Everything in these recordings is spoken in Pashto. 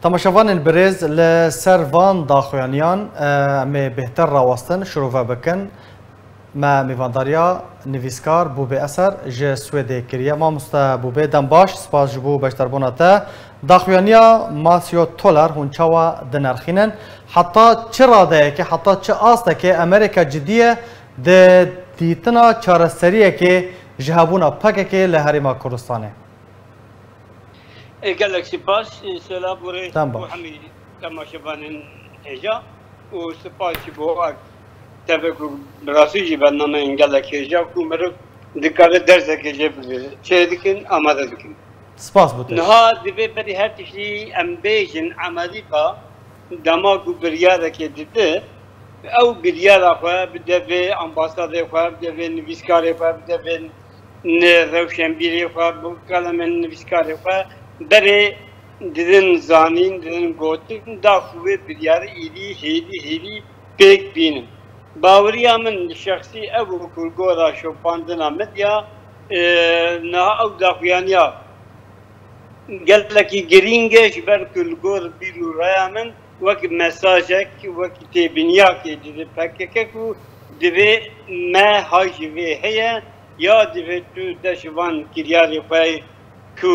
تماشاوان البرز لسروان داخوانیان می بهتر راوستن شروع بکن ما میوانداریا نویسکار بو به اثر ج سوئد کریا ما مستا بو به دنباش سپاس جبو بشتربوناته داخوانیا ماسیو تولر هونچاوا دنرخینن حتی چرا ده که حتی چه آسته که امریکا جدیه ده دیتنا چارەسەریە که جهابونا پکه که لهریما کردستانه قال لك سباس سلام بوري وحمي تماشاوان هجا وسباس بو تبكو براسي برنامه قال لك هجا كومر دكار درس كجيب شيدكن اماده دكن سپاس بوده نها دبي بدي هر تشي امبيجن امريكا دماغ برياده كدته او برياده خو بدبي امباسادر خو بدبي نويسكار خو بدبي روشنبيري خو كلام نويسكار خو برای دیدن زانین دیدن گوتن داخوی بیار ایدی هیدی پیک بینم. باوری من شخصی ابو کلگورا شوپاندن آمد یا نه او داخویانیا. گلکی گرینگش بر کلگور بیرو رای من وقت مساجک وقت تبنیا که دیده پکه کو دیده ما هاجوی هیا یا دیده تو دشوان کریاری پای کو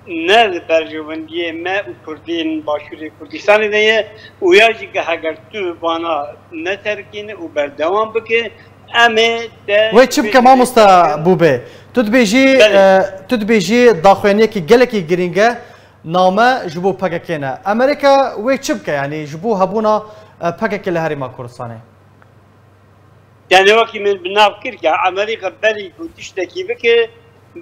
نه برجوندی ما و کردین باشوری کردستان نیه و یا جیگه اگر تو بانا نترکینه و بردوام بکه امه ده وی چی بکه ما مستا بوبه تو دبیجی داخوانیه که گلکی گرینگه نامه جبو پککنه امریکا وی چی بکه یعنی جبو هبونا پکک لهریما کردستانه یعنی وقتی من بناب کرد که امریکا بری کتشتکی بکه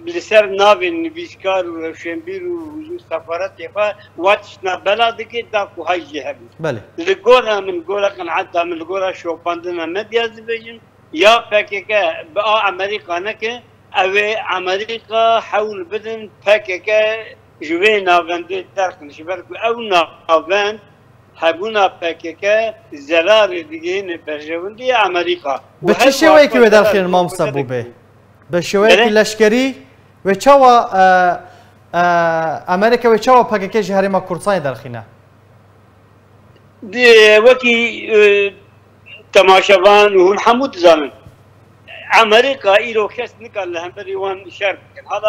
لسر ناوی نویسکار و روشنبیر و حضور سفارت یفا واتشنا بلاده که دا کوهایی همی بله لگورا من گورا قنعتا من لگورا شوپاندن مدیاز بجن یا فکر که با امریکا نکه اوه امریکا حول بدن فکر که جوه ناونده درخنش برکو او ناوند هبونا فکر که زرار دیگه نبرجوندی امریکا به چه شوی که بدرخین ما مصبوبه؟ به شوی که لشکری و چاوا امریکا و چاوا پاکه جهرما کردستان درخینه وکی تماشاوان و هم حمود زانن امریکا ایرو کس نکال لهم بری وان شرک حالا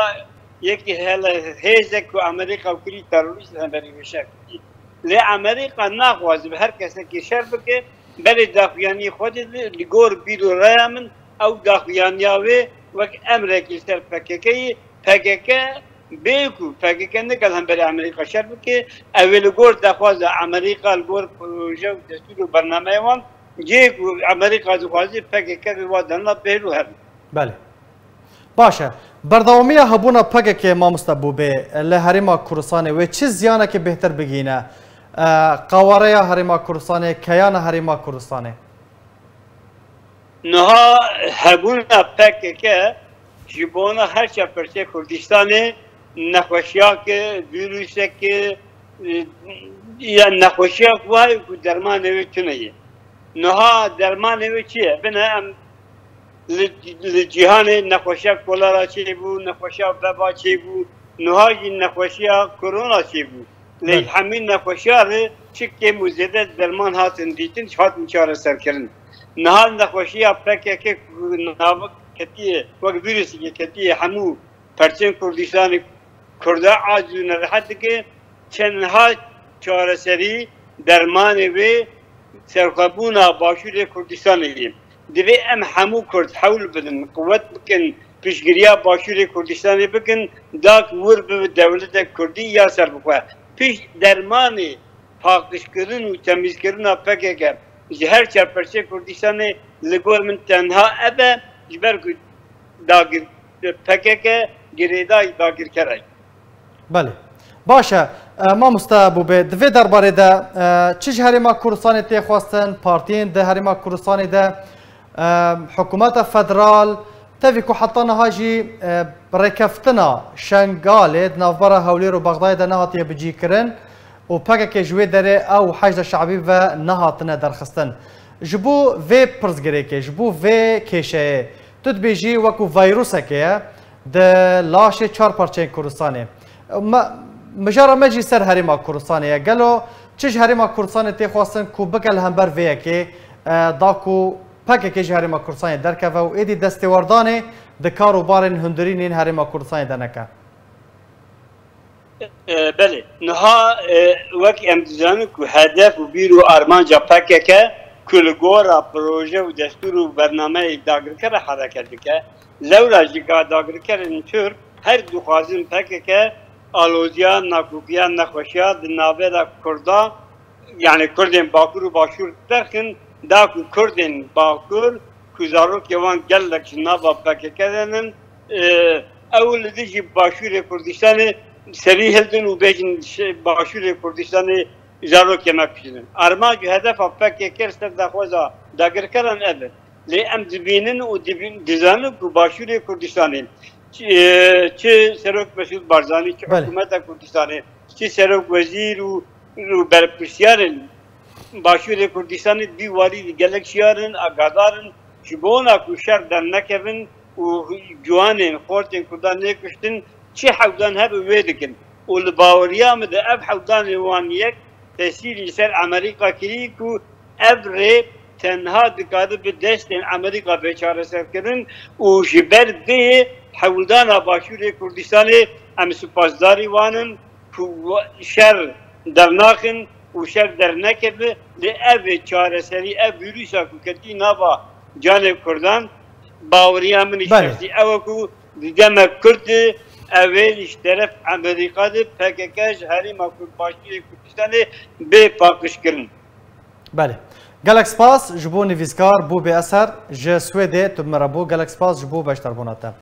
یکی هیزک و امریکا و کلی تروریست لهم بری و شرک لی امریکا ناخواز به هر کسی که شرک که بری داخویانی خود لگور بیرو رای من او داخویانیاوی وقت امریکا سر پکه بیکو پکه نکال هم برای امریکا شرط که اول گور دخواست امریکا گور پروژه و دستور و برنامه وان جیکو امریکا دخواستی پکه وادنا بهرو هم بله باشه بردوامی هبونا پکه ما مستبوبه لهریما کردستان و چه زیانه که بهتر بگینه قواره هریما کردستان کیان هریما کردستان نها هبونا پکه جبونا هر چه پرچه کردستان نخوشیاک ویروسک یا نخوشیاک وای که درمان اوی چنیه نها درمان اوی چیه؟ بنا ام لجهان نخوشیاک کولارا چی بو نخوشیاک وبا چی بو نها نخوشیاک کرونا چی بو لی همین نخوشیاک چکه موزیده درمان هاتن دیتن هاتن چاره سر کرن نها نخوشیاک پکه ناوک کتیه وقت ویروسی کتیه همو پرچن کردستان کرده عاجزو نرحت که چندها چارەسەری درمان و سرخابونا باشور کردستان ایم دوی ام همو کرد حول بدن قوت بکن پیشگیریا باشور کردستان بکن داک ور به دولت کردی یا سر بخواه پیش درمان پاکش کردن و تمیز کردن پکه هر چرپرچه کردستان لگور من تنها ابا جبر داگر پکه گریدای داگر کرای بله باشه ما مستبوبه دوی درباره ده چه هریما کردستان تی خواستن پارتین ده هریما کردستان ده حکومت فدرال تفی که حتی نهاجی رکفتنا شنگال نافبرا هولی رو بغداد نهاتی بجی کرن و پکه جوی داره او حشد شعبی و نهاتنه درخستن جبو وی پرزگری که جبو وی کشه تو بیجی وکو ویروسه که ده لاش چهار پارچه کردستانه مجارا مجی سر هریما کوردستانیه گلو چیج هریما کوردستانی تی خواستن کو بکل همبر ویه که داکو پکه که هریما کوردستانی درکه و ایدی دستیواردانه دکار و بارن هندرین این هریما کوردستانی دنکه. بله نها وقت امتزانه که هدف و بیر و آرمان جا پکه که کلگورا پروژه و دستور و برنامه داگرکر حرکت که لولا جیکا داگرکر اینطور هر دو خوازن پکه که آلوزیا ناکوکیا نخوشیا دنابه دا کردا یعنی کردین باکور و باشور درخن دا کو کردین باکور کزارو که وان گلک نابا پکه کردن اول دیجی باشور کردستان سریع هلدن و بیجن باشور کردستان زارو که مکشیدن ارما جو هدف پکه کرستر دا خوزا داگر کرن ابد لی ام دبینن و دزانو که باشور کردستانی چه سرک مسعود بارزانی چه حکومت کردستانی چه سرک وزیر و برپرسیارن باشور کردستان دیواری گلک شیارن آگادارن جبونا کو شر در نکردن و جوانین خورتین کردان نکشتن چه حودان هب ویدکن و لباوریام ده اب حودان وان یک تأثیری سر امریکا کری کو ابره تنها دکاده به دست امریکا بیچاره سر کردن و جبر ده حولدان باشور کردستان ام سپاسداری وانن کو شر در ناخن و شر در نکرده ده اب چاره سری اب ویروسا کو کتی نابا جانب کردان باوریا من شخصی او کو دیگه کرد اولش طرف امریکا ده پککش هریما کرد باشور کردستان به پاکش کردن. بله. گلکس پاس جبو نویزگار بو به اثر ج سویده تو مربو گلکس پاس جبو بشتر بوناته.